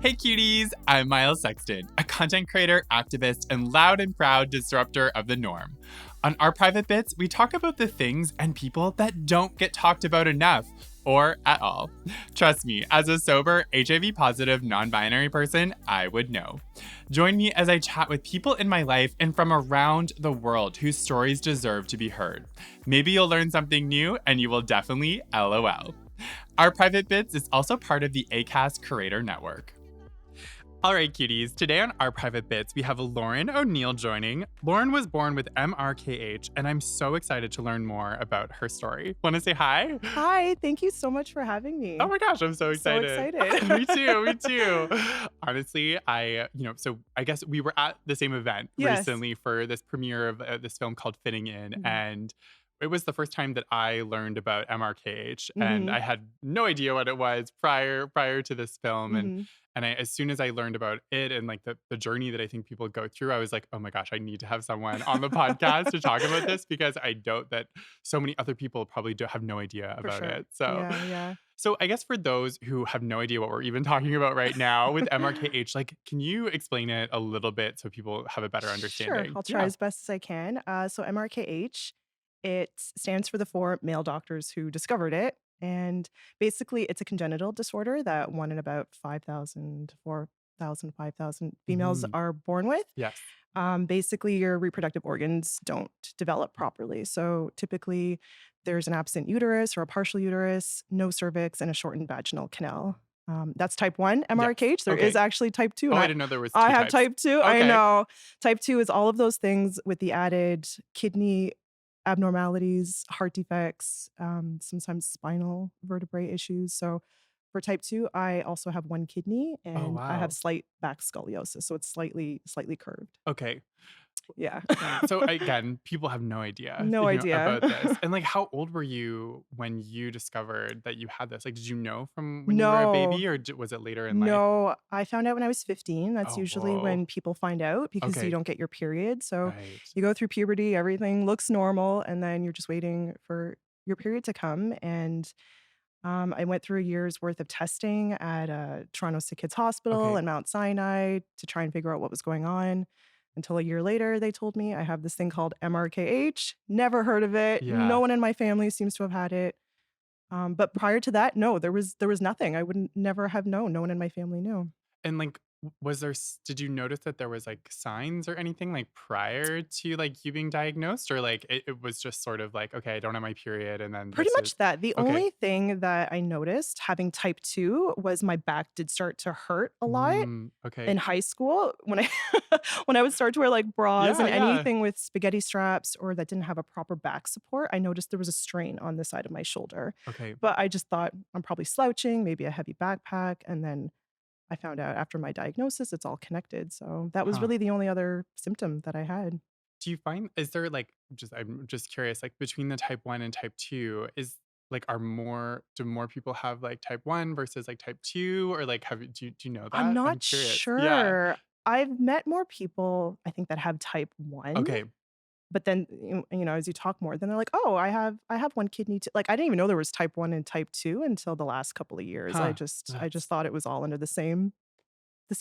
Hey cuties, I'm Miles Sexton, a content creator, activist, and loud and proud disruptor of the norm. On Our Private Bits, we talk about the things and people that don't get talked about enough, or at all. Trust me, as a sober, HIV positive, non binary person, I would know. Join me as I chat with people in my life and from around the world whose stories deserve to be heard. Maybe you'll learn something new, and you will definitely LOL. Our Private Bits is also part of the ACAST Curator Network. All right, cuties. Today on Our Private Bits, we have Lorenn O'Neill joining. Lorenn was born with MRKH, and I'm so excited to learn more about her story. Want to say hi? Hi, thank you so much for having me. Oh my gosh, I'm so So excited. excited. Me too. Honestly, so I guess we were at the same event Yes. recently for this premiere of this film called Fitting In, Mhm. and it was the first time that I learned about MRKH, and Mhm. I had no idea what it was prior to this film, Mhm. and as soon as I learned about it and like the journey that I think people go through, I was like, oh my gosh, I need to have someone on the podcast to talk about this because I doubt that so many other people probably have no idea For about sure. it. So, Yeah. so I guess for those who have no idea what we're even talking about right now with MRKH, like, can you explain it a little bit so people have a better Sure, understanding? I'll try Yeah. as best as I can. So MRKH, it stands for the 4 male doctors who discovered it, and basically it's a congenital disorder that 1 in about 5,000 to 4,000, 5,000 females Mhm. are born with. Yes. Basically, your reproductive organs don't develop properly. So typically, there's an absent uterus or a partial uterus, no cervix, and a shortened vaginal canal. That's type 1 Yes. MRKH. There is Okay. actually type 2, Oh, and I I, didn't know there was I two have types. type 2. I Okay. know. Type 2 is all of those things with the added kidney abnormalities, heart defects, sometimes spinal vertebrae issues. So for type 2, I also have 1 kidney Oh, and I have wow. slight back scoliosis. So it's slightly curved. Okay. Yeah. So again, people have no idea, No idea. about this. And like, how old were you when you discovered that you had this? Like, did you know from when you were a No, baby, or was it later in life? no, I found out when I was 15. That's Oh, usually whoa. when people find out because you Okay. don't get your period. So Right. you go through puberty, everything looks normal, and then you're just waiting for your period to come. And I went through a year's worth of testing at Toronto Sick Kids Hospital Okay. and Mount Sinai to try and figure out what was going on. Until a year later, they told me I have this thing called MRKH. Never heard of it. No Yeah. one in my family seems to have had it. But prior to that, no, there was nothing. I wouldn't never have known. No one in my family knew. And like, was there, did you notice that there was like signs or anything like prior to like you being diagnosed, or like it was just sort of like, okay, I don't have my period, and then Pretty this is much that. The okay. only thing that I noticed having type 2 was my back did start to hurt a lot Okay. in high school when I when I would start to wear, like, bras Yeah. and Yeah. anything with spaghetti straps or that didn't have a proper back support, I noticed there was a strain on the side of my shoulder. Okay. But I just thought, "I'm probably slouching, maybe a heavy backpack," and then I found out after my diagnosis, it's all connected, so that was Huh. really the only other symptom that I had. Do you find, is there like, just I'm just curious, like between the type 1 and type 2, is like, do more people have like type 1 versus like type 2, or like do you know I'm that? I'm not curious. Yeah. sure. I've met more people, I think, that have type 1, Okay. but then, as you talk more, then they're like, "Oh, I have 1 kidney too." Like, I didn't even know there was type 1 and type 2 until the last couple of years. I Huh. just I just That's thought it was all under the same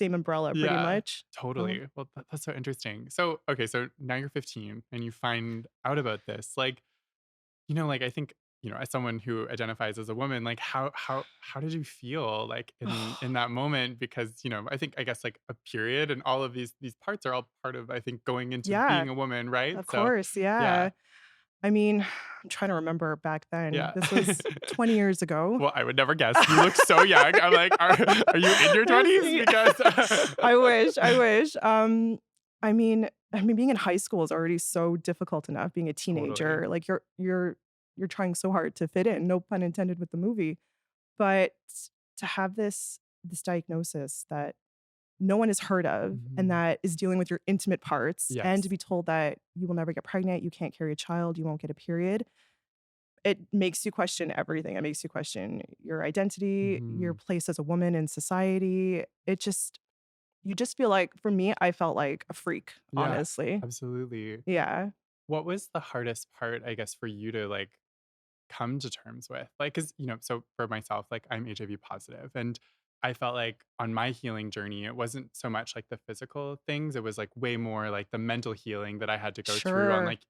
umbrella pretty yeah, much. totally. Well, that's so interesting. So, okay, so now you're 15 and you find out about this. Like, like I think, as someone who identifies as a woman, like how did you feel like in that moment? Because, I guess like a period and all of these parts are all part of, I think, going into Yeah, being a woman, right? of So, course, yeah. yeah. I mean, I'm trying to remember back then. Yeah. This was 20 years ago. Well, I would never guess. You look so young. I'm like, are you in your 20s? See, Because I wish, I wish. I mean, being in high school is already so difficult enough, being a totally. teenager, like, you're trying so hard to fit in, no pun intended with the movie, but to have this diagnosis that no one has heard of and Mhm. that is dealing with your intimate parts, and to Yes. be told that you will never get pregnant, you can't carry a child, you won't get a period, it makes you question everything. It makes you question your identity, your Mhm. place as a woman in society. You just feel like, for me, I felt like a freak, Yeah, honestly. absolutely. Yeah. What was the hardest part, I guess, for you to like come to terms with? Like, cause so for myself, like I'm HIV positive, and I felt like on my healing journey, it wasn't so much like the physical things, it was like way more like the mental healing that I had to go through on Sure. like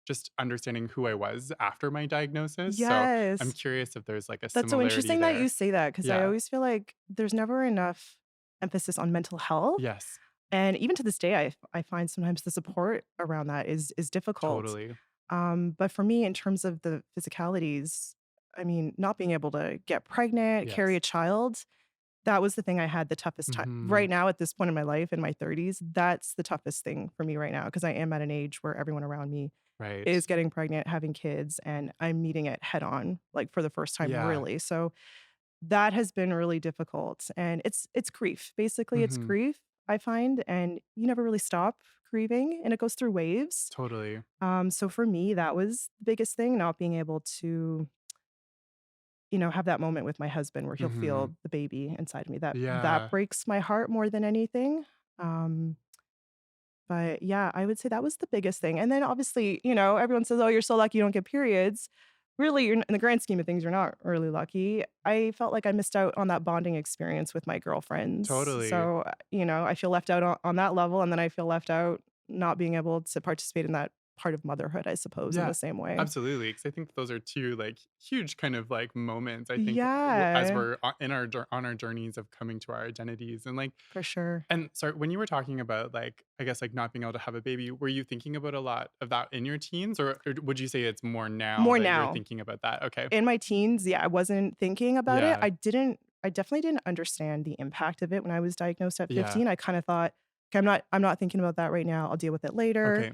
just understanding who I was after my diagnosis. So I'm Yes. curious if there's like a That's so similarity interesting that you there. say that because I Yeah. always feel like there's never enough emphasis on mental health. Yes. And even to this day, I find sometimes the support around that is difficult. Totally. But for me, in terms of the physicalities, I mean, not being able to get pregnant, carry Yes. a child, that was the thing I had the toughest time. Mhm. Right now, at this point in my life, in my 30s, that's the toughest thing for me right now because I am at an age where everyone around me Right. is getting pregnant, having kids, and I'm meeting it head on, like for the first time, Yeah. really. So that has been really difficult. And it's grief. Basically, it's Mhm. grief, I find, and you never really stop grieving and it goes through waves. Totally. So for me, that was the biggest thing, not being able to, have that moment with my husband where he'll Mhm. feel the baby inside of me. That Yeah. breaks my heart more than anything. Um, but yeah, I would say that was the biggest thing. And then obviously, everyone says, "Oh, you're so lucky you don't get periods." Really, in the grand scheme of things, you're not really lucky. I felt like I missed out on that bonding experience with my girlfriends. Totally. So, I feel left out on that level. And then I feel left out not being able to participate in that part of motherhood, I suppose, in Yeah, the same way. absolutely. Because I think those are 2, like, huge kind of, like, moments, I think, as Yeah, we're in our on our journeys of coming to our identities, and, like for sure. and sorry, when you were talking about, like, I guess, like, not being able to have a baby, were you thinking about a lot of that in your teens, or would you say it's more now More that you're now. thinking about that? Okay. In my teens, yeah, I wasn't thinking about it. Yeah, I definitely didn't understand the impact of it when I was diagnosed at yeah. 15. I kinda thought, "Okay, I'm not thinking about that right now. I'll deal with it later." Okay,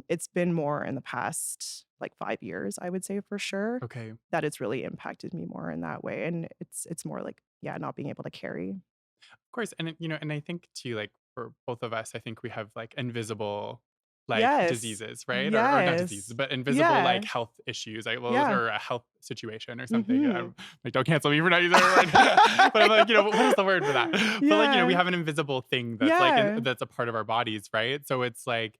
It's been more in the past, like, 5 years, I would say for sure, okay. that it's really impacted me more in that way, and it's more like, yeah, not being able to carry. Of course, and and I think too, like for both of us, I think we have like invisible like Yes. diseases, right? Or not diseases, Yes. but invisible like Yeah. health issues, like well, Yeah. or a health situation or something. Mhm. I'm like, don't cancel me for not using the word, but I'm like, what is the word for that? But like, we Yeah. have an invisible thing that's like Yeah. that's a part of our bodies, right? So it's like,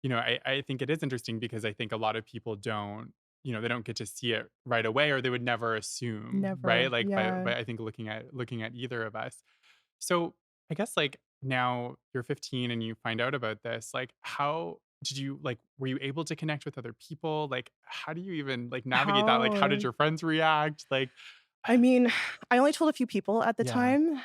I think it is interesting because I think a lot of people don't. They don't get to see it right away, or they would never assume, right? Never. Like Yeah. by I think looking at either of us. So I guess like now you're 15 and you find out about this, like how did you like were you able to connect with other people? Like how do you even like navigate that? Like how did How your friends react? Like I mean, I only told a few people at the yeah. time,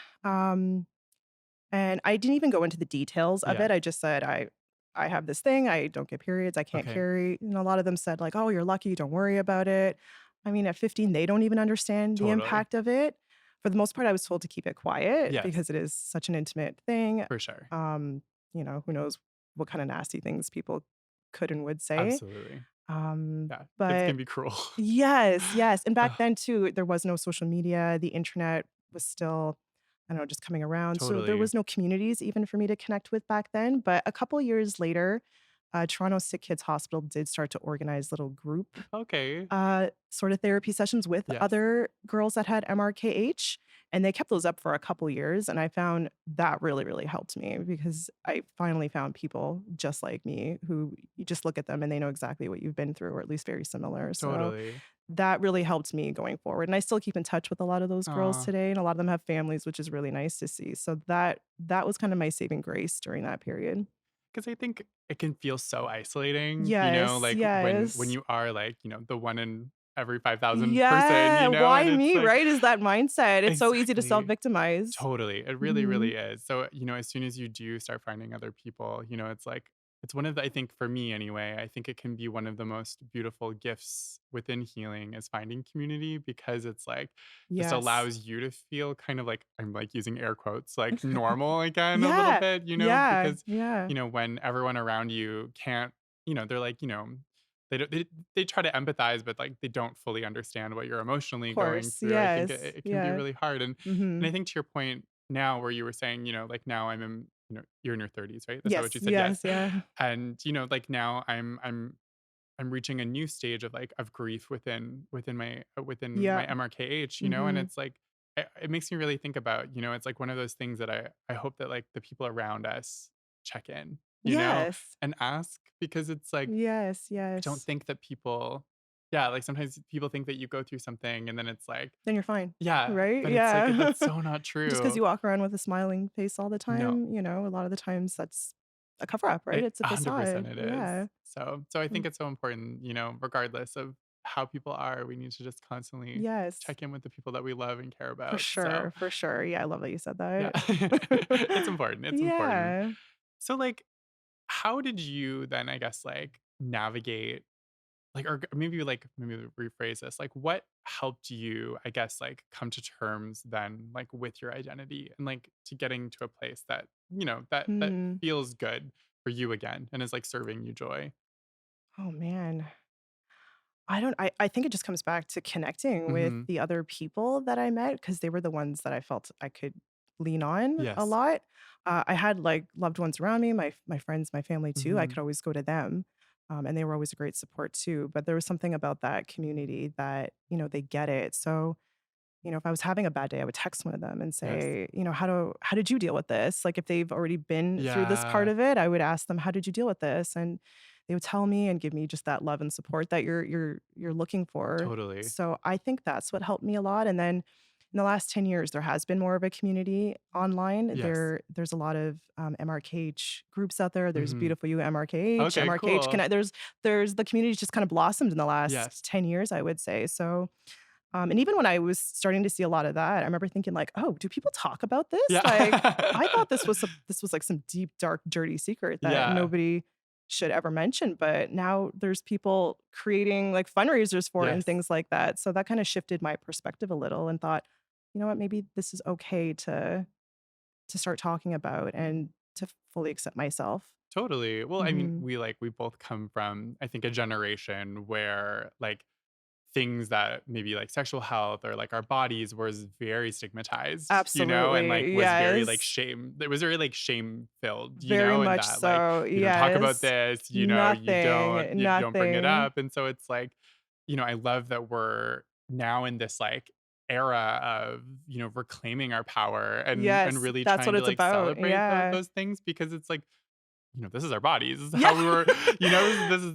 and I didn't even go into the details of Yeah. it. I just said, "I have this thing. I don't get periods. I can't Okay. carry." And a lot of them said like, "Oh, you're lucky. Don't worry about it." I mean, at 15, they don't even understand the Totally. impact of it. For the most part, I was told to keep it quiet Yes, because it is such an intimate thing. for sure. Who knows what kind of nasty things people could and would say. Absolutely. Um, Yeah. Kids can but be cruel. Yes, yes, and back Ugh, then too, there was no social media, the internet was still, I don't know, just coming around, so there totally. was no communities even for me to connect with back then, but a couple years later, Toronto Sick Kids Hospital did start to organize little group Okay. sort of therapy sessions with Yes. other girls that had MRKH, and they kept those up for a couple years, and I found that really, really helped me because I finally found people just like me who you just look at them and they know exactly what you've been through, or at least very similar. So Totally. that really helped me going forward, and I still keep in touch with a lot of those girls Uh today, and a lot of them have families, which is really nice to see. So that was kind of my saving grace during that period. because I think it can feel so isolating, Yes, like when yes. you are like, the one in every 5,000 person, Yeah, and why it's me, like right? Is that mindset. It's so easy to exactly. self-victimize. Totally. It really, Mhm. really is. So, as soon as you do start finding other people, it's like it's one of the I think for me anyway, I think it can be one of the most beautiful gifts within healing is finding community because it's like just Yes. allows you to feel kind of like I'm like using air quotes, like normal again a little Yeah. bit, Yeah. because Yeah. when everyone around you can't, they're like, they don't they try to empathize, but, like, they don't fully understand what you're emotionally Of going course. through. I think Yes. it can be Yeah. really hard, and I Mhm. think to your point now where you were saying, like, now I'm in you're in your 30s, right? Is that what Yes. you said? Yes. Yes. Yeah. And, like, now I'm reaching a new stage of, like, of grief within my Yeah. MRKH, and Mhm. it's like it makes me really think about, it's like one of those things that I hope that, like, the people around us check in, Yes. and ask because it's like Yes. I don't Yes. think that people Yeah, like, sometimes people think that you go through something and then it's like Then you're fine, yeah, right? but it's like, Yeah. that's so not Just 'cause true. you walk around with a smiling face all the No. time, a lot of the times that's a cover up, right? It It's a 100% facade. it is. Yeah. So I think Mm. it's so important, regardless of how people are, we need to just constantly Yes. check in with the people that we love and care For about, so sure, for sure. Yeah, I love that you said yeah. that. It's important, it's important. Yeah. So, like, how did you then, I guess, like, navigate, like, or maybe rephrase this, like, what helped you, I guess, like, come to terms then, like, with your identity and, like, to getting to a place that, that Hmm. feels good for you again and is, like, serving you joy? Oh, man. I think it just comes back to connecting with Mhm. the other people that I met because they were the ones that I felt I could lean on a Yes. lot. I had, like, loved ones around me, my friends, my family too, I Mhm. could always go to them, and they were always a great support too, but there was something about that community that, they get it. So, if I was having a bad day, I would text one of them and Yes. say, how did you deal with this?" Like, if they've already been through this part Yeah. of it, I would ask them, "How did you deal with this?" And they would tell me and give me just that love and support that you're looking for. Totally. So, I think that's what helped me a lot, and then in the last 10 years, there has been more of a community online. Yes. There's a lot of, MRKH groups out there. There's Mhm. Beautiful You MRKH, Okay, MRKH cool. Connect. There's the community's just kind of blossomed in the last Yes. 10 years, I would say. So, and even when I was starting to see a lot of that, I remember thinking like, "Oh, do people talk about this?" Like, I thought Yeah. this was like some deep, dark, dirty secret that Yeah. nobody should ever mention, but now there's people creating like fundraisers for it and Yes. things like that. So that kind of shifted my perspective a little and thought, "You know what? Maybe this is okay to start talking about and to fully accept myself." Totally. Well, I mean, Mhm. we both come from, I think, a generation where, like, things that maybe like sexual health or like our bodies was very stigmatized, and like Absolutely. was very like Yes. shame. It was very like shame filled, Very and much that like so. you don't talk about Yes. this, Nothing, you don't bring it nothing. up. And so it's like, I love that we're now in this like era of, reclaiming our power and Yes, really that's trying what to it's like about. celebrate Yeah. those things because it's like this is our bodies. This is Yeah. how we were,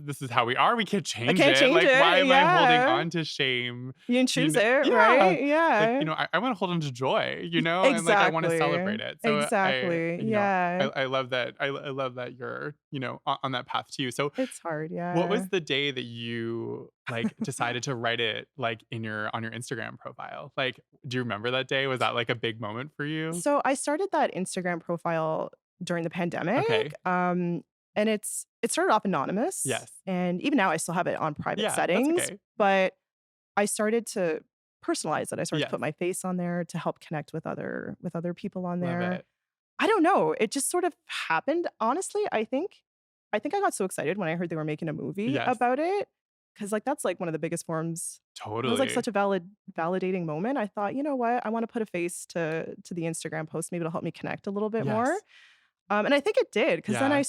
this is how we are. We can't I change can't it. change Like, why it. am I holding Yeah. on to shame? You didn't choose it, Yeah. right? Like, Yeah. I want to hold on to joy, and like I want to Exactly. celebrate it. So Exactly. Yeah. I love that. I love that you're, on that path too. So It's hard, what yeah. was the day that you like decided to write it like on your Instagram profile? Like, do you remember that day? Was that like a big moment for you? So I started that Instagram profile during the pandemic, Okay. and it started off anonymous, Yes. and even now I still have it on private Yeah, that's settings, okay. but I started to personalize it. I started to Yes. put my face on there to help connect with other people on Love there. it. I don't know, it just sort of happened. Honestly, I think I got so excited when I heard they were making a movie Yes. about it, because like, that's, like, one of the biggest forms. It was, like, Totally. such a validating moment. I thought, "You know what? I wanna put a face to the Instagram post. Maybe it'll help me connect a little bit more." Yes. And I think it did, because then Yeah. I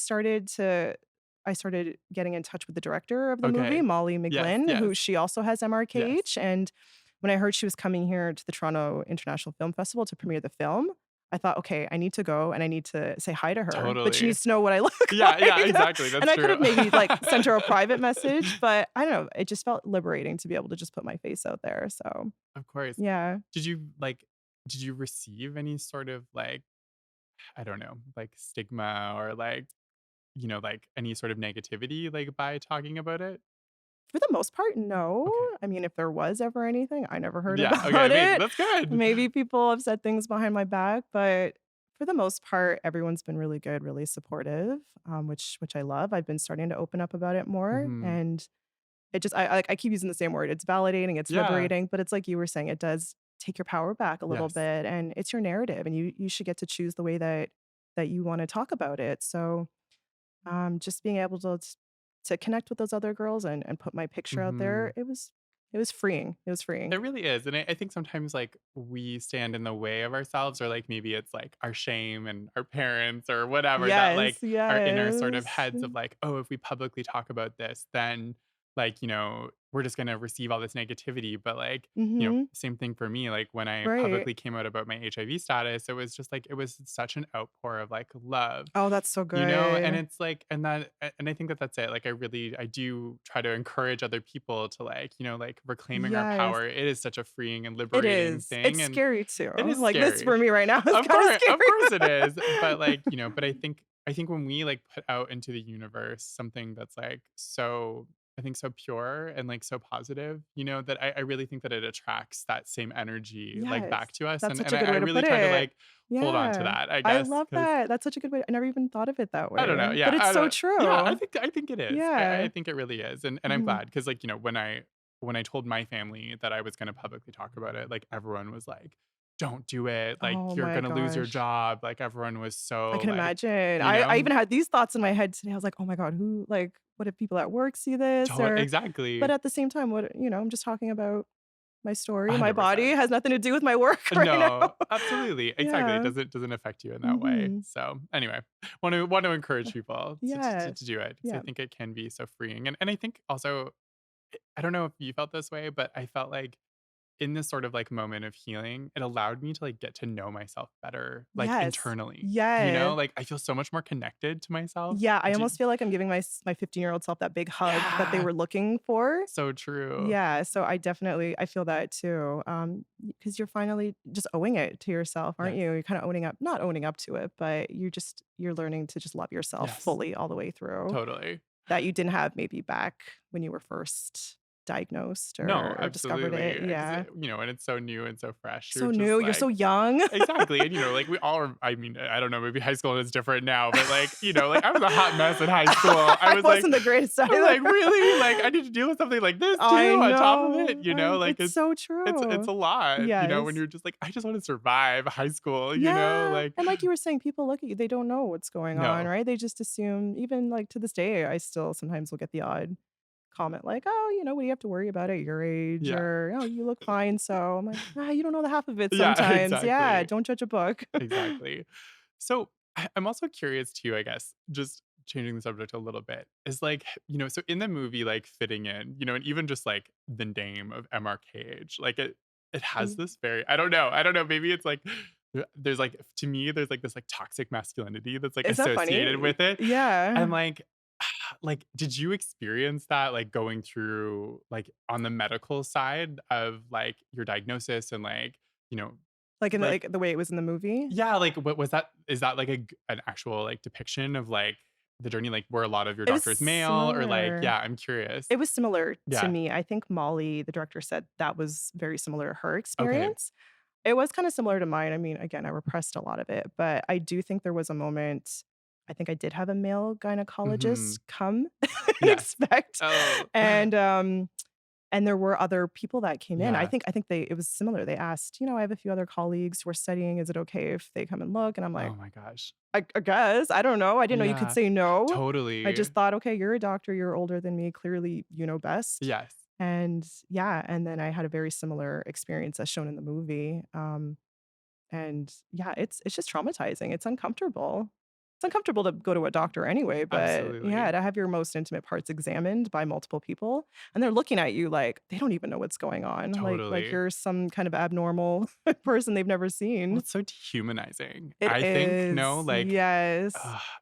started getting in touch with the director of the movie, Okay. Molly Yes, McGlynn, yes, who she also has yes. MRKH, and when I heard she was coming here to the Toronto International Film Festival to premiere the film, I thought, "Okay, I need to go and I need to say hi to her, but she Totally. needs to know what I look Yeah, yeah, like." exactly, And that's I could true. have maybe, like, sent her a private message, but I don't know, it just felt liberating to be able to just put my face out there, so Of course. yeah. Did you, like did you receive any sort of, like, I don't know, like, stigma or, like, like, any sort of negativity, like, by talking about it? For the most part, no. Okay. I mean, if there was ever anything, I never heard Yeah, okay, about amazing, it. that's good. Maybe people have said things behind my back, but for the most part, everyone's been really good, really supportive, which I love. I've been starting to open up about it more, Mhm. and it just I keep using the same word. It's validating, it's Yeah. liberating, but it's like you were saying, it does take your power back a little Yes. bit, and it's your narrative, and you should get to choose the way that you wanna talk about it. So just being able to connect with those other girls and put my picture out there, Mhm. it was freeing. It was freeing. It really is, and I think sometimes, like, we stand in the way of ourselves or, like, maybe it's, like, our shame and our parents or whatever that, like, Yes, are in our sort of yes. heads of, like, "Oh, if we publicly talk about this, then, like, we're just gonna receive all this negativity. But like, Mhm. same thing for me. Like when I Right. publicly came out about my HIV status, it was just like it was such an outpour of like love. Oh, that's so And good. it's like, and I think that that's it. Like, I do try to encourage other people to like, like reclaiming our Yes. power. It is such a freeing and It liberating is. It's thing. And scary too. it is Like, this scary. for me right now is kinda Of course it scary. is. But like, but I think when we like put out into the universe something that's like so I think so pure and like so positive, that I really think that it attracts that same energy like Yes. back to us. That's And such and a I, good I way to really put try to it. like hold on to Yeah. that, I I guess, love because that. That's such a good way. I never even thought of it that I don't know. way, Yeah, but it's I so don't. Yeah, I true. think it is. I Yeah. think it really is, and I'm Mhm. glad because like when I told my family that I was going to publicly talk about it, like everyone was like, "Don't do it! Like Oh you're my gonna lose your gosh. job." Like everyone was I so can like, imagine. you I know, even had these thoughts in my head today. I was like, "Oh my god, who like, what if people at work see this?" Or but exactly, at the same time, I'm just talking about my story, my body. 100%. It has nothing to do with my work right now. No, absolutely, exactly. It Yeah. doesn't affect you in that way. Mhm. So anyway, want to encourage people Yeah. to do it because I Yeah. think it can be so freeing, and I think also I don't know if you felt this way, but I felt like in this sort of like moment of healing, it allowed me to like get to know myself better, like Yes. internally. Yeah. Like I feel so much more connected to myself. Yeah, I Do almost feel like I'm giving my 15-year-old self that big hug that they Yeah, were looking for. so true. Yeah, so I feel that too, because you're finally just owing it to yourself, aren't Yes. you? You're kinda owning up not owning up to it, but you're learning to just love yourself Yes. fully all the way through, Totally. that you didn't have maybe back when you were first diagnosed No, or discovered it. absolutely. Because Yeah. and it's so new and so fresh. You're So just new, you're so like young. exactly. And like we all are, I mean, I don't know, maybe high school is different now, but like, like I was a hot mess in high school. I wasn't the greatest I was either. like, really? Like I need to deal with something like this I too on top of it, know, like it's so it's true. a lot, when Yes. you're just like, I just want to survive high school, Yeah, like and like you were saying, people look at you, they don't know what's going on, no. right? They just assume even, like, to this day, I still sometimes will get the odd comment like, "Oh, what do you have to worry about at your age?" Yeah. Or, "Oh, you look fine." So I'm like, you don't know the half of it Yeah, sometimes." Yeah, exactly. don't judge a book. Exactly. So I'm also curious too, I guess, just changing the subject a little bit, is like, so in the movie, like fitting in, and even just like the name of MRKH, like it has Mm. this very, I don't know, maybe it's like, there's like, to me, there's like this like toxic masculinity that's like Is that associated funny? with it. Yeah. And like, did you experience that like going through like on the medical side of like your diagnosis and like, you know, Like, in the like like, the way it was in the movie? yeah, like, what was that is that, like, an actual, like, depiction of, like, the journey, like, were a lot of your It was doctors male or, like similar. yeah, I'm curious. It was similar to Yeah. me. I think Molly, the director, said that was very similar to her Okay. experience. It was kinda similar to mine. I mean, again, I repressed a lot of it, but I do think there was a moment I think I did have a male gynecologist Mhm. come and Yes. expect, Oh. and, um, and there were other people that came in. I Yeah. think I think they it was similar. They asked, "I have a few other colleagues who are studying. Is it okay if they come and look?" And I'm like, Oh my gosh. I guess. I don't know. I didn't know you could Yeah. say no. I Totally. just thought, "Okay, you're a doctor. You're older than me. Clearly, you know best." Yes. And yeah, and then I had a very similar experience as shown in the movie. And yeah, it's just traumatizing. It's uncomfortable. It's uncomfortable to go to a doctor anyway, but yeah, Absolutely. to have your most intimate parts examined by multiple people and they're looking at you like they don't even know what's going on. Like Totally. you're some kind of abnormal person they've never Well, seen. it's so dehumanizing. It I think, no, is. like, Yes.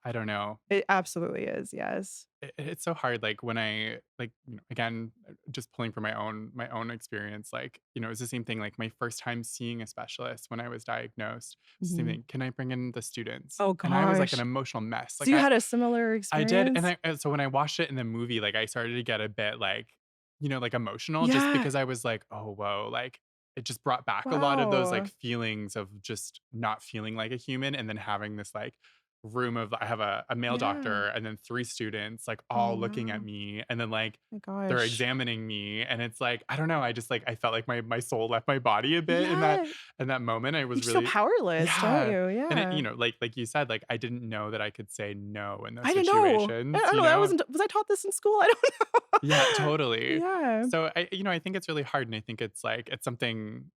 I don't know. It absolutely is. Yes. It's so hard like when I like again just pulling from my own experience like it's the same thing like my first time seeing a specialist when I was diagnosed was the same Mhm. thing, can I bring in the students, Oh and I was like an gosh. emotional mess So like you I had a similar I did, and experience? so when I watched it in the movie like I started to get a bit like like emotional just Yeah. because I was like, oh whoa, like it just brought back a lot of those like Wow. feelings of just not feeling like a human and then having this like room of I have a male Yeah. doctor and then three students like Oh all looking at wow. me and then like My they're gosh. examining me and it's like I don't know, I just like I felt like my soul left my body a bit Yeah. in that moment. I You was feel really powerless, don't yeah. you? And it Yeah. like you said like I didn't know that I could say no in those I didn't know. I situations, don't know, I wasn't was I taught this in school? I don't yeah, know. totally. Yeah. So I think it's really hard and I think it's like it's something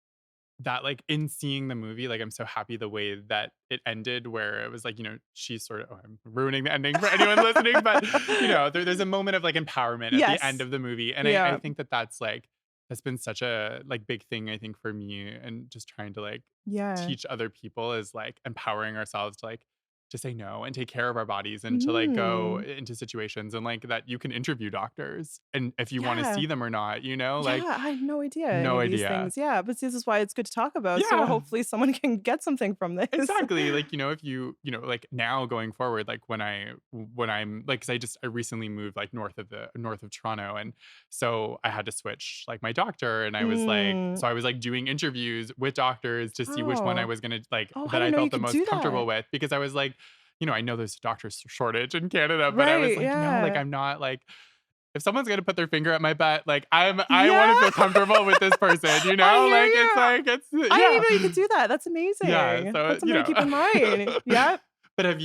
that like in seeing the movie, like I'm so happy the way that it ended, where it was like, she's sort of, oh, I'm ruining the ending for anyone listening, but there's a moment of like empowerment at the end Yes. of the movie. And I Yeah. think that that's been such a like big thing, I think, for me, and just trying to like Yeah. teach other people is like empowering ourselves to like to say no and take care of our bodies and to like go Mhm. into situations, and like that you can interview doctors and if you want to Yeah. see them or not, like Yeah, I had no idea any no of these idea. things. Yeah, but this is why it's good to talk about, so Yeah. hopefully someone can get something from this. Exactly. Like, if like now going forward, like when I'm like, cause I recently moved like north of Toronto. And so I had to switch like my doctor, and Mm. I was like doing interviews with doctors to see which one I Oh. was going to like, Oh, I that I didn't know you felt the could most do comfortable that. with, because I was like, I know there's a doctor shortage in Canada, but I was Right, like, no, like yeah. I'm not like, if someone's gonna put their finger at my butt, like I want to Yeah. feel comfortable with this person, I hear like it's you. like it's I didn't even yeah. know you could do that. That's Yeah, amazing. so, That's something to keep in mind. Yep. but have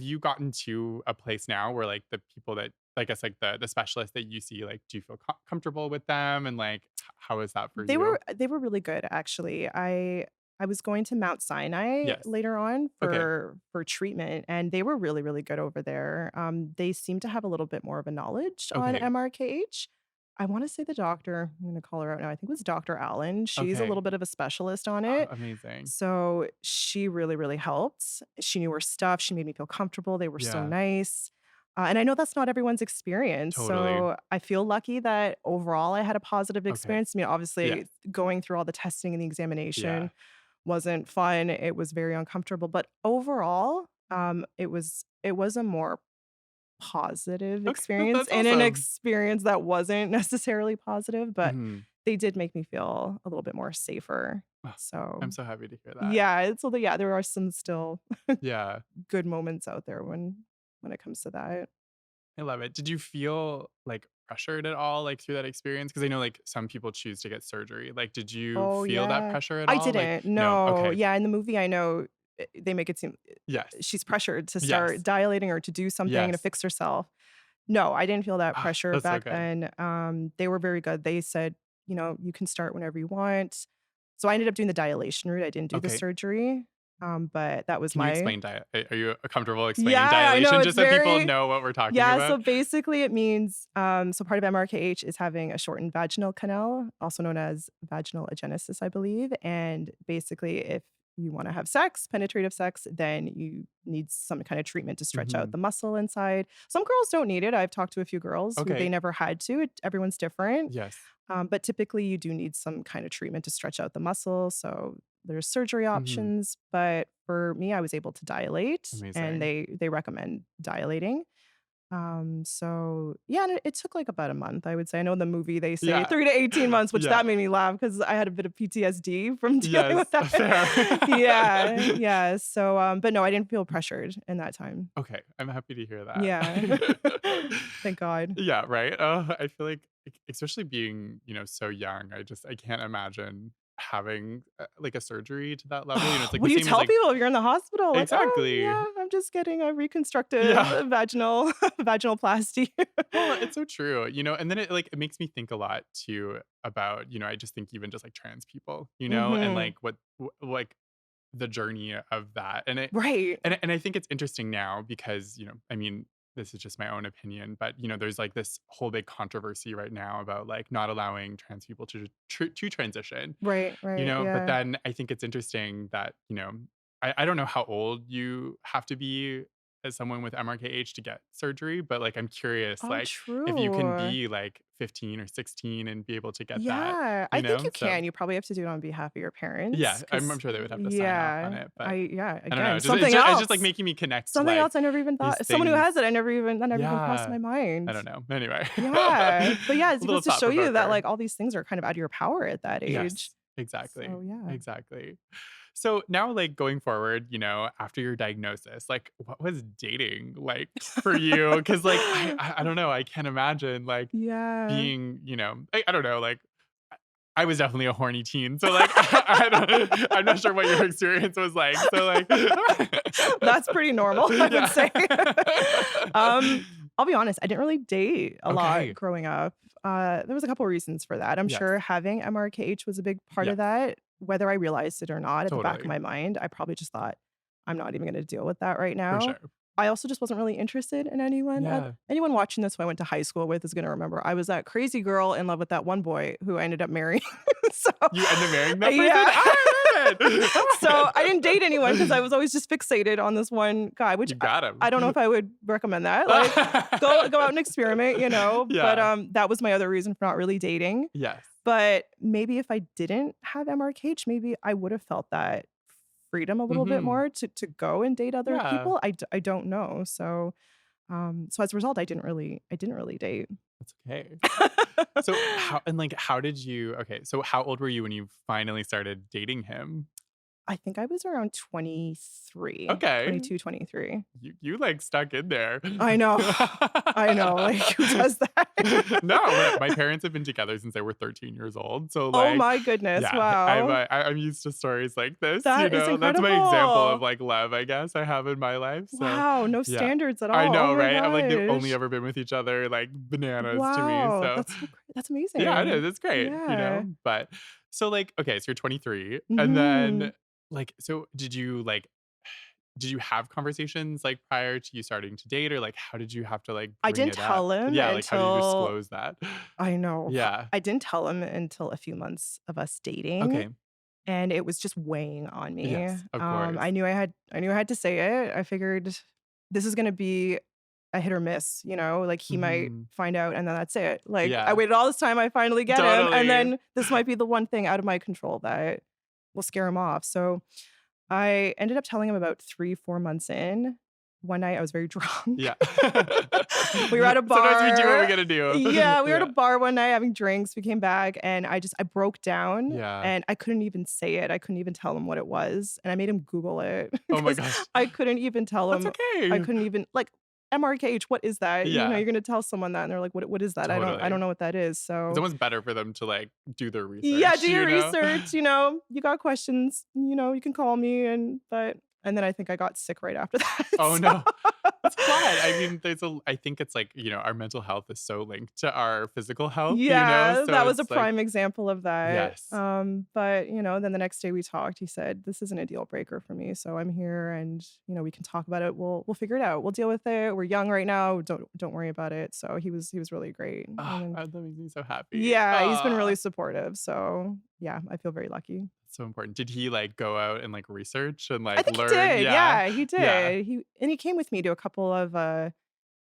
you gotten to a place now where, like, the people that I guess, like, the specialists that you see, like, do you feel comfortable with them? And, like, how is that for you? They were really good, actually. I was going to Mount Sinai Yes. later on Okay. for treatment, and they were really, really good over there. They seem to have a little bit more of a knowledge on Okay. MRKH. I wanna say the doctor, I'm gonna call her out now, I think it was Dr. Allen. She's a Okay. little bit of a specialist on Oh, it. amazing. So, she really, really helped. She knew her stuff, she made me feel comfortable, they were so Yeah, nice. And I know that's not everyone's experience, totally. so I feel lucky that overall I had a positive Okay. experience. I mean, Yes. obviously, going through all the testing and the Yeah. examination wasn't fun, it was very uncomfortable, but overall, it was a more positive Okay, experience, that's and an awesome. experience that wasn't necessarily positive, but Mhm. they did make me feel a little bit more safer. Oh, So, I'm so happy to hear that. yeah, yeah, there are some still Yeah. good moments out there when it comes to that. I love it. Did you feel, like, pressured at all, like, through that experience? Because I know, like, some people choose to get surgery. Like, did you Oh, feel that yeah. pressure at I all? Like, didn't, no? no. Okay. Yeah, in the movie, I know, they make it seem Yes. she's pressured to start Yes. dilating or to do something to Yes. fix herself. No, I didn't feel that Ah, pressure that's so back good. then. They were very good. They said, "You can start whenever you want." So I ended up doing the dilation route. I didn't do the Okay. surgery, but that was Can you my explain are you comfortable explaining Yeah, I know, dilation it's just so people very know what we're talking yeah, so about? basically it means, so part of MRKH is having a shortened vaginal canal, also known as vaginal agenesis, I believe, and basically if you wanna have sex, penetrative sex, then you need some kind of treatment to stretch out Mhm. the muscle inside. Some girls don't need it. I've talked to a few girls who they Okay. never had to. Everyone's different. Yes. But typically you do need some kind of treatment to stretch out the muscle. So there's surgery Mhm. options. But for me, I was able to dilate and Amazing. they recommend dilating. So yeah, and it took like about a month, I would say. I know in the movie they say Yeah. 3 to 18 months, which Yeah. that made me laugh because I had a bit of PTSD from dealing Yes. with that. Fair. Yeah, yeah. So, but no, I didn't feel pressured in that time. Okay, I'm happy to hear that. Yeah. Thank God. Yeah, right? I feel like, especially being, so young, I can't imagine having, like, a surgery to that level, it's like What the do you same as, tell like people if you're in the hospital? Like, "Oh, exactly. yeah, I'm just getting a reconstructive Yeah. vaginal vaginoplasty." Well, it's so true, and then it makes me think a lot too about, I just think even just, like, trans people, and, Mhm. like, like, the journey of that, and Right. I think it's interesting now because, I mean, this is just my own opinion, but, there's, like, this whole big controversy right now about, like, not allowing trans people to transition, Right, right, but yeah. then I think it's interesting that, I don't know how old you have to be as someone with MRKH to get surgery, but, like, I'm curious, Oh, like, if you can true. be, like, 15 or 16 and be able to get that, Yeah, I think you so can. You probably have to do it on behalf of your parents, yeah, I'm 'cause sure they would have to sign off on yeah, it, but I don't know, again, it's something just it's just, like, else. making me connect, Something like, else I never even these thought someone who things. has it, that never even crossed Yeah. my I mind. don't know. Anyway. Yeah, but yeah, A it little goes to thought show you that, provoker. like, all these things are kind of out of your power at that age. Yes, exactly. So, yeah. Exactly. So now, like, going forward, after your diagnosis, like, what was dating like for you? Because, like, I don't know, I can't imagine, like, Yeah. being, I don't know, like, I was definitely a horny teen, so, like, I don't I'm not sure what your experience was like, so, like That's pretty normal, I would yeah. say. Um, I'll be honest, I didn't really date a lot Okay. growing up. There was a couple reasons for that. I'm Yes. sure having MRKH was a big part of Yes. that. Whether I realized it or not, at the back of Totally. my mind, I probably just thought, "I'm not even gonna deal with that right For now." sure. I also just wasn't really interested in anyone. Yeah. Anyone watching this who I went to high school with is gonna remember I was that crazy girl in love with that one boy who I ended up marrying. So, You end up marrying that person? yeah. I love So, I didn't date anyone because I it. was always just fixated on this one guy, which You I got him. I don't know if I would recommend that. Like, go out and experiment, you know? But, Yeah. that was my other reason for not really dating. Yes. But maybe if I didn't have MRKH, maybe I would have felt that freedom a little bit Mhm. more to go and date other Yeah. people. I don't know. So, so as a result, I didn't really date. That's okay. So how did you okay, so how old were you when you finally started dating him? I think I was around 23, Okay. 22, 23. You like stuck in there. I know. I know, like, who does that? No, my parents have been together since they were 13 years old. So Oh like, my goodness, yeah, I'm wow. I'm used to stories like this, you That is know. That's my example of incredible. like love, I guess I have in my life. So, Wow, no yeah. standards at I all. Oh know, my right? I've like only gosh. ever been with each other, like bananas to me. Wow, So, that's yeah, it is. amazing. It's great, you Yeah. know. But so like, okay, so you're 23, and then Mhm. like, so did you have conversations, like, prior to you starting to date, or, like, how did you have to, like, I bring didn't it up? tell him Yeah, like, how did you until disclose that? I know. Yeah. I didn't tell him until a few months of us dating, Okay. and it was just weighing on me. Yes, of course. I knew I had to say it. I figured this is gonna be a hit or miss, you know? Like, he might Mhm. find out, and then that's it. Like, I Yeah. waited all this time, I finally get him, and Totally. then this might be the one thing out of my control that will scare him off. So, I ended up telling him about 3, 4 months in. One night, I was very drunk. Yeah. We were at a Sometimes we do what we bar. gotta do. Yeah, we were at a Yeah. bar one night having drinks. We came back, and I broke down, Yeah. and I couldn't even say it. I couldn't even tell him what it was, and I made him Google it Oh my because gosh. I couldn't even tell That's him. I okay. couldn't even like, MRKH, what is that? You know, Yeah, you're gonna tell someone that, and they're like, "What is that? I don't totally. know what that is." It's So, almost better for them to, like, do their yeah, research, do your you know? research, you got questions, you can call me, and then I think I got sick right after that. Oh, So no. That's sad. I mean, I think it's like, our mental health is so linked to our physical health, you know? Yeah, So that was a it's like prime example of that. yes. But, then the next day we talked, he said, "This isn't a deal breaker for me, so I'm here and, we can talk about it. We'll figure it out. We'll deal with it. We're young right now. Don't worry about it." So he was really great. And Ah, then that makes me so happy. yeah, he's been Ah, really supportive. So, yeah, I feel very lucky. so important. Did he, like, go out and, like, research and, I like, think he learn? did. Yeah. Yeah, he Yeah. did. He came with me to a couple of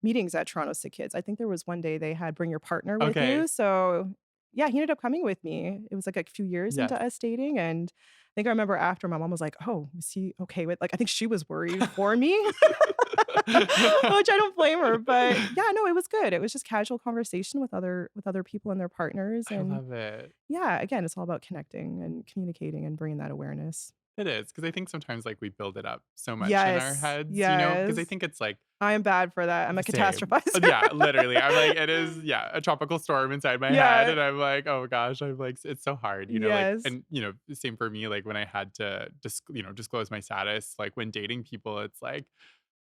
meetings at Toronto Sick Kids. I think there was one day they had bring your partner with Okay. you. So, yeah, he ended up coming with me. It was like a few years Yes. into us dating, and I think I remember after my mom was like, "Oh, is he okay with," like, I think she was worried for me, which I don't blame her, but yeah, no, it was good. It was just casual conversation with other people and their partners, I and love it. yeah, again, it's all about connecting and communicating and bringing that awareness. It is because I think sometimes, like, we build it up so much in our Yes, heads, because I yes. think it's, like I am bad for that. I'm a same. catastrophizer. Yeah, literally. I'm like, it is, yeah, a tropical storm inside my head, Yeah. and I'm like, "Oh gosh," I'm like, it's so hard, like Yes. and, same for me, like, when I had to disclose my status, like, when dating people, it's like,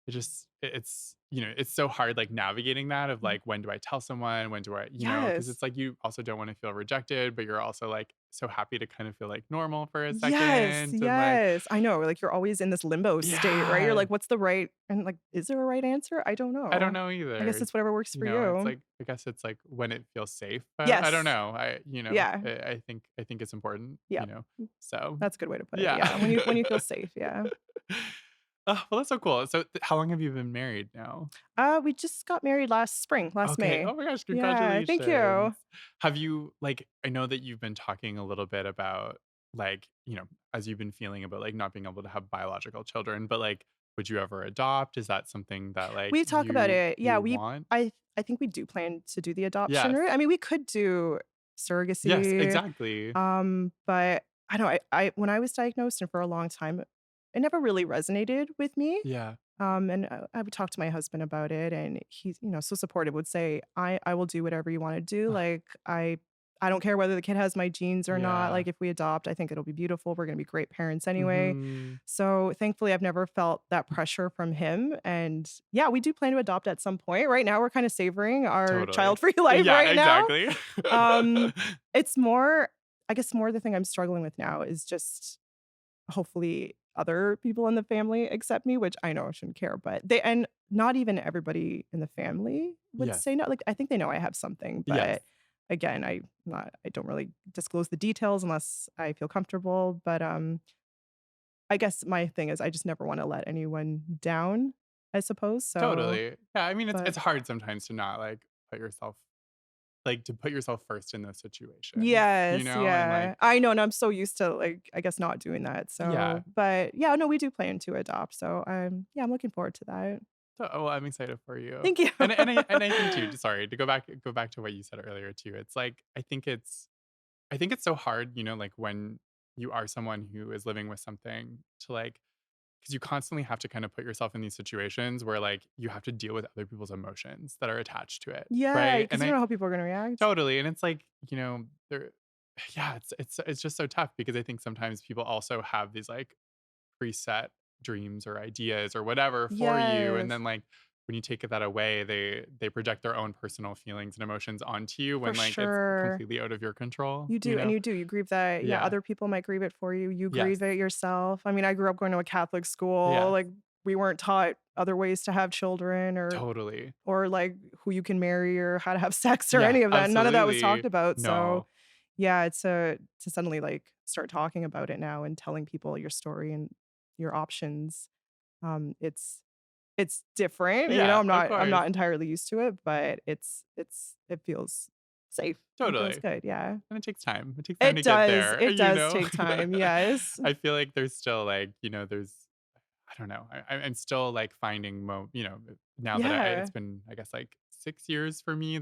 it's so hard, like, navigating that of, like, when do I tell someone? When do I because Yes. it's like you also don't wanna feel rejected, but you're also, like, so happy to kind of feel, like, normal for a Yes, second and, like yes. I know, like, you're always in this limbo state, right? You're yeah. like, "What's the right," and, like, "Is there a right answer? I don't I don't know." know I guess either. it's whatever works for It's you. like I guess it's like when it feels safe. I don't Yes. know. Yeah. I think it's important, Yep. So That's a good way to put it, yeah. yeah. When you feel safe, yeah. Oh, well, that's so cool. So how long have you been married now? We just got married last spring, last Okay. May. Oh my gosh, Yeah, thank you. congratulations. Have you like I know that you've been talking a little bit about like, as you've been feeling about like not being able to have biological children, but like would you ever adopt? Is that something that like We talk about it. Yeah, you want? I think we do plan to do the adoption Yes. route. I mean, we could do Yes, surrogacy. exactly. But I don't know, I when I was diagnosed and for a long time, it never really resonated with me. Yeah. And I would talk to my husband about it, and he's, so supportive, would say, I will do whatever you wanna do, like, I don't care whether the kid has my genes or not. Yeah. Like, if we adopt, I think it'll be beautiful. We're gonna be great parents anyway. Mhm. So, thankfully, I've never felt that pressure from him, and, yeah, we do plan to adopt at some point. Right now, we're kinda savoring our Totally. child-free life Yeah, right now. exactly. Um, it's more I guess more the thing I'm struggling with now is just hopefully other people in the family accept me, which I know I shouldn't care, but they and not even everybody in the family would Yes. say no. Like, I think they know I have something, Yes. but again, I don't really disclose the details unless I feel comfortable. But I guess my thing is I just never want to let anyone down, I suppose. So, Totally. Yeah, I mean, but it's hard sometimes to not, like, put yourself to put yourself first in those situations, you yes, know, and, like yeah. I know, and I'm so used to, like, I guess not doing that. yeah. So, but yeah, no, we do plan to adopt. So, yeah, I'm looking forward to that. So oh, well, I'm excited for you. Thank you. And I think too, sorry, to go back to what you said earlier too, it's like, I think it's so hard, you know, like, when you are someone who is living with something to, like, because you constantly have to kind of put yourself in these situations where, like, you have to deal with other people's emotions that are attached to it, Yeah, right? because you don't know how people are gonna react. Totally, and it's like, you know, there yeah, it's just so tough because I think sometimes people also have these, like, preset dreams or ideas or whatever for you, and Yes, then, like, when you take that away, they project their own personal feelings and emotions onto you for when, like, it's sure. completely out of your control, You you do, and know? you do. You grieve that, yeah, Yeah. other people might grieve it for you. You Yes. grieve it yourself. I mean, I grew up going to a Catholic school. Yes. Like, we weren't taught other ways to have children Totally. or like who you can marry or how to have sex or Yeah, any of that. None of that was talked absolutely. about. So, No. yeah, it's to suddenly like start talking about it now and telling people your story and your options. It's different, you know, Yeah, of I'm course. not entirely used to it, but it feels safe. It feels Totally. good, yeah. And it takes time. It takes time to get there, It you does know? take time, yes. I feel like there's still, like, you know, I don't know. I'm still, like, finding you know, now that it's Yeah. been, I guess, like, 6 years for me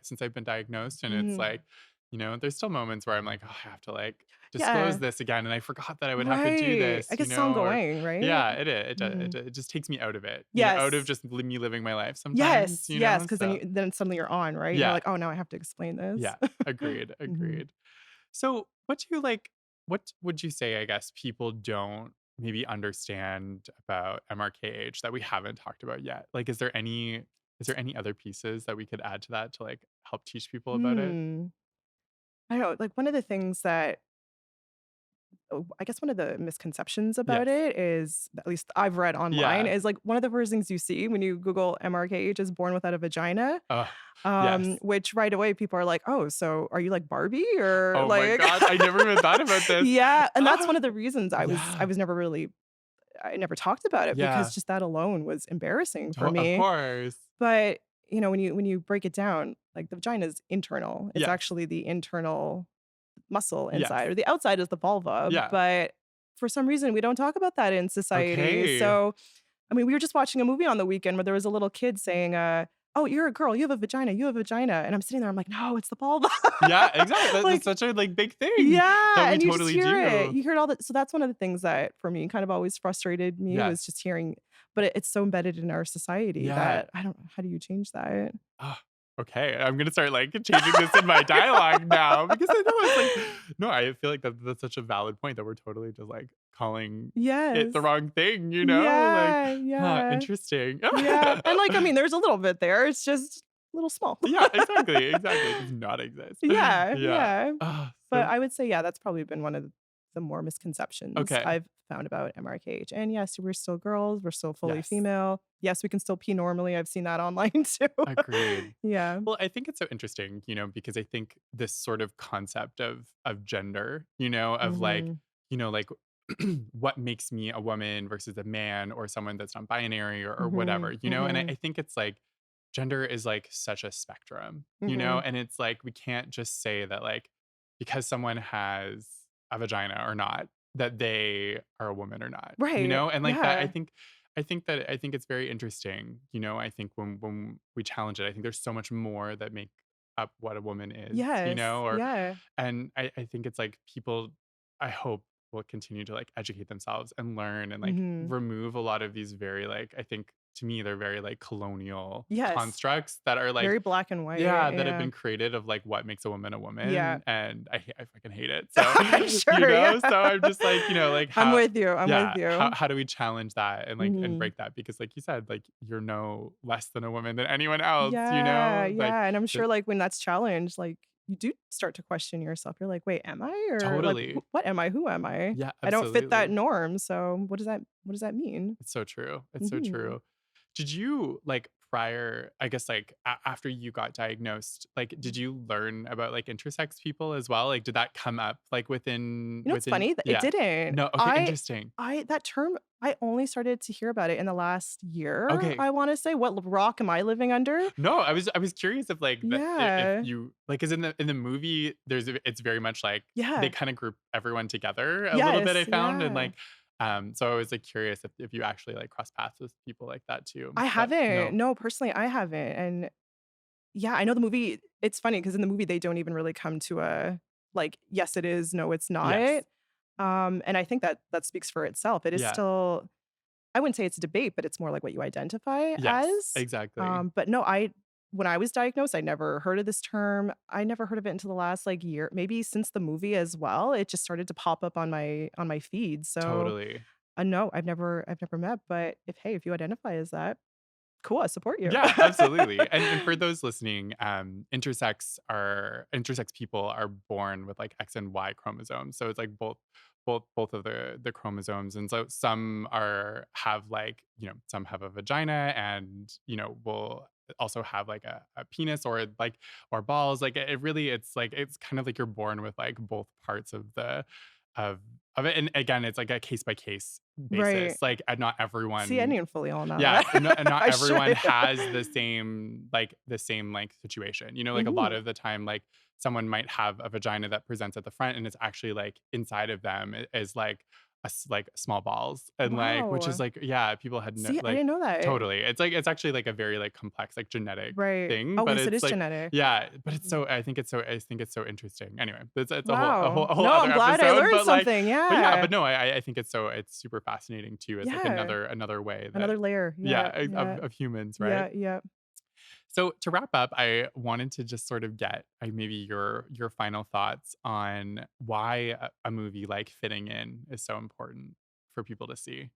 since I've been diagnosed, and it's Mhm. like, you know, there's still moments where I'm like, "Oh, I have to, like, disclose Yeah. this again, and I forgot that I would have to do Right. I this," you guess it's know, or ongoing, right? yeah, Mhm. it just takes me out of it, you know, out of Yes. just me living my life sometimes, Yes, you yes, know, because so then suddenly you're on, right? And you're yeah, like, "Oh, now I have to explain this." yeah, agreed, Mhm. agreed. So, what would you say, I guess, people don't maybe understand about MRKH that we haven't talked about yet? Like, is there any other pieces that we could add to that to, like, help teach people about it? Hmm. I don't know, like, one of the things that I guess one of the misconceptions about Yes. it is, at least I've read online, Yeah. is like one of the first things you see when you Google MRKH is born without a vagina. Oh, yes. Which right away people are like, "Oh, so are you like Barbie?" Or Oh my like god, I never even thought about this. yeah, and that's Ah, one of the reasons I yeah. was never really I never talked about it because Yeah. just that alone was embarrassing for Of me. course. But, you know, when you break it down, like the vagina is internal. It's Yes. actually the internal muscle Yes. inside, or the outside is the vulva, Yeah. but for some reason, we don't talk about that in society. Okay. So, I mean, we were just watching a movie on the weekend where there was a little kid saying, "Oh, you're a girl. You have a vagina. You have a vagina." And I'm sitting there, I'm like, "No, it's the vulva." Yeah, exactly. That's Like, such a, like, big thing that yeah, we and you just totally hear it. do. You hear all that. So that's one of the things that for me kind of always frustrated me Yes. was just hearing, but it's so embedded in our society Yeah. that I don't how do you change that? Ah, okay, I'm gonna start, like, changing this in my dialogue now because I know it's like no, I feel like that's such a valid point that we're totally just, like, calling it the Yes. wrong thing, you know? Like, Yeah, huh, yeah. interesting. Yeah, and, like, I mean, there's a little bit there, it's just a little small. Yeah, exactly, exactly, it does not exist. Yeah, Yeah. yeah. Ah, But so I would say, yeah, that's probably been one of the more misconceptions okay. I've found about MRKH. And yes, we're still girls, we're still fully Yes. female. Yes, we can still pee normally, I've seen that online too. Agreed. Yeah. Well, I think it's so interesting, you know, because I think this sort of concept of gender, you know, of like, Mhm. you know, like what makes me a woman versus a man or someone that's non-binary or whatever, Mhm. you know, and I Mhm. think it's like gender is like such a spectrum, you know, Mhm. and it's like we can't just say that like because someone has a vagina or not that they are a woman or not, you Right. know, and like that Yeah. I think it's very interesting, you know, I think when we challenge it, I think there's so much more that make up what a woman is, you Yes. know, or Yeah. and I think it's like people I hope will continue to like educate themselves and learn and like Mhm. remove a lot of these very like I think to me, they're very like colonial Yes. constructs that are like, Very black and white. yeah, that have Yeah. been created of like what makes a woman a Yeah. woman, and I fucking hate it. So, I'm you sure. know, Yeah. so I'm just like, like I'm how, with you. I'm with yeah, you. how do we challenge that and like and Hmm. break that? Because like you said, like you're no less than a woman than anyone else, Yeah. like Yeah. And I'm the, sure like when that's challenged, like you do start to question yourself. You're like, wait, am I? Or like, totally, what am I? Who am I? yeah, I don't fit that absolutely. norm. So what does that mean? It's so true. It's so Hmm. true. Did you like prior, I guess like after you got diagnosed, like did you learn about like intersex people as well? Like did that come up like You know what's within funny? That it yeah. didn't. No, okay, interesting. I that term I only started to hear about it in the last year, Okay. I wanna say. What rock am I living under? No, I was curious if like that if Yeah. you like cuz in the movie it's very much like they Yeah. kind of group everyone together a little bit I Yes. found and Yeah. like so I was like curious if you actually like cross paths with people like that too. I But haven't. no. No, personally, I haven't. And yeah, I know the movie it's funny because in the movie, they don't even really come to a, like, yes, it is, no, it's Yes. not. And I think that that speaks for itself. It is Yeah. still I wouldn't say it's a debate, but it's more like what you identify Yes. as. Exactly. But no, I when I was diagnosed, I never heard of this term. I never heard of it until the last like year, maybe since the movie as well. It just started to pop up on my feed. So Totally. no, I've never met. But if you identify as that, cool, I support you. Yeah, absolutely. And for those listening, intersex people are born with like X and Y chromosomes. So it's like both of the chromosomes. And so some are have like, some have a vagina and, will also have like a penis or like or balls. Like it really it's like it's kind of like you're born with like both parts of of it. And again, it's like a case by case Right. basis. Like not See, I everyone didn't fully all know yeah, that. and not I everyone should. has the same like situation. Like a lot Mhm. of the time, like someone might have a vagina that presents at the front, and it's actually like inside of them is like like small balls, and like which is Wow. like yeah, people had no See, I like didn't know that. totally. It's like it's actually like a very like complex like genetic Right. thing, Oh, but yes, it it's is like genetic. yeah, but it's Mhm. so I think it's so interesting. Anyway, it's Wow. a whole No, other I'm glad I episode, learned something. but yeah, Yeah. but no, I think it's super fascinating too as like Yeah. another way that Another layer. yeah, Yeah. Yeah. of humans, right? Yeah. Yeah. So to wrap up, I wanted to just sort of get maybe your final thoughts on why a movie like Fitting In is so important for people to see.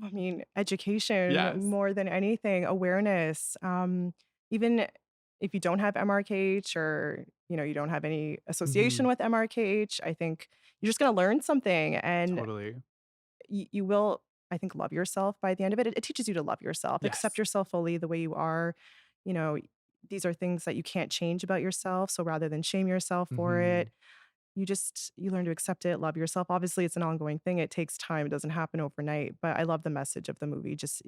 I mean, education Yes. more than anything, awareness. Even if you don't have MRKH or you don't have any association Hmm. with MRKH, I think you're just going to learn something, and Totally. you will, I think, love yourself by the end of it. It teaches you to love yourself, accept Yes. yourself fully the way you are. You know, these are things that you can't change about yourself. So rather than shame yourself for it, Hmm. you learn to accept it, love yourself. Obviously, it's an ongoing thing. It takes time. It doesn't happen overnight. But I love the message of the movie. Just,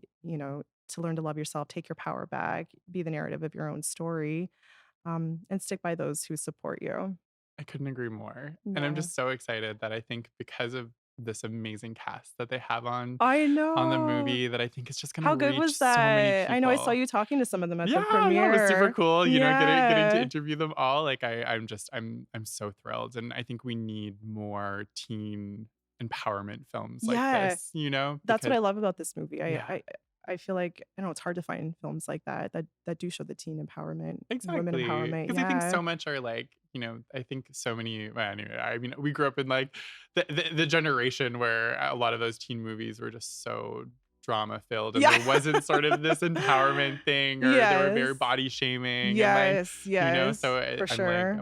to learn to love yourself, take your power back, be the narrative of your own story, and stick by those who support you. I couldn't agree more. And I'm Yeah. just so excited that I think because of this amazing cast that they have I on the know. movie that I think it's just gonna How good reach was so many that? I know I saw people. you talking to some of them at the Yeah, yeah, it was super premiere. cool, getting to Yeah. interview them all. Like I'm so thrilled. And I think we need more teen empowerment films like Yeah. this, That's what because I love about this movie. I yeah, I I feel like I know it's hard to find films like that do show the teen empowerment, women exactly. empowerment. Because I think Yeah. so much are like, I think so many well, anyway, I mean, we grew up in like the generation where a lot of those teen movies were just so drama filled and Yeah. there wasn't sort of this empowerment thing or they were very Yes. body shaming and like Yes, yes, so for I'm like sure.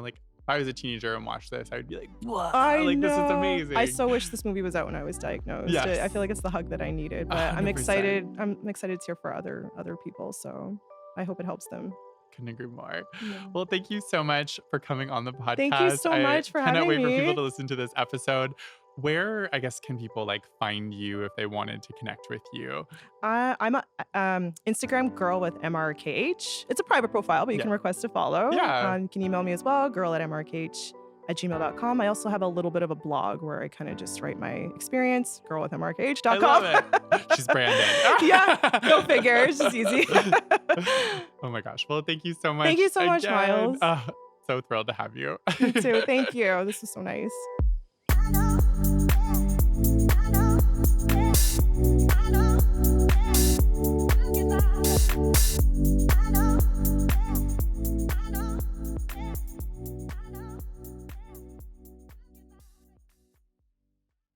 like if I was a teenager and watched this I would be like wow I like this is know. I amazing. so wish this movie was out when I was diagnosed. I Yes, feel like it's the hug that I needed, but I'm 100%. excited. I'm excited to hear for other people, so I hope it helps them. Couldn't agree more. Yeah. Well, thank you so much for coming on the Thank you podcast. so I much for cannot having wait for people me. to listen to this episode. Where, I guess, can people like find you if they wanted to connect with you? I'm a Instagram girl with MRKH. It's a private profile, but you Yeah. can request to follow. Yeah. You can email me as well, girl@mrkh@gmail.com. I also have a little bit of a blog where I kind of just write my experience, I love girlwithmrkh.com. it. She's branded. Yeah, go figure. It's just easy. Oh my gosh. Well, thank you so Thank much you so much, again. Miles. So thrilled to have you. Me too. Thank you. This was so nice.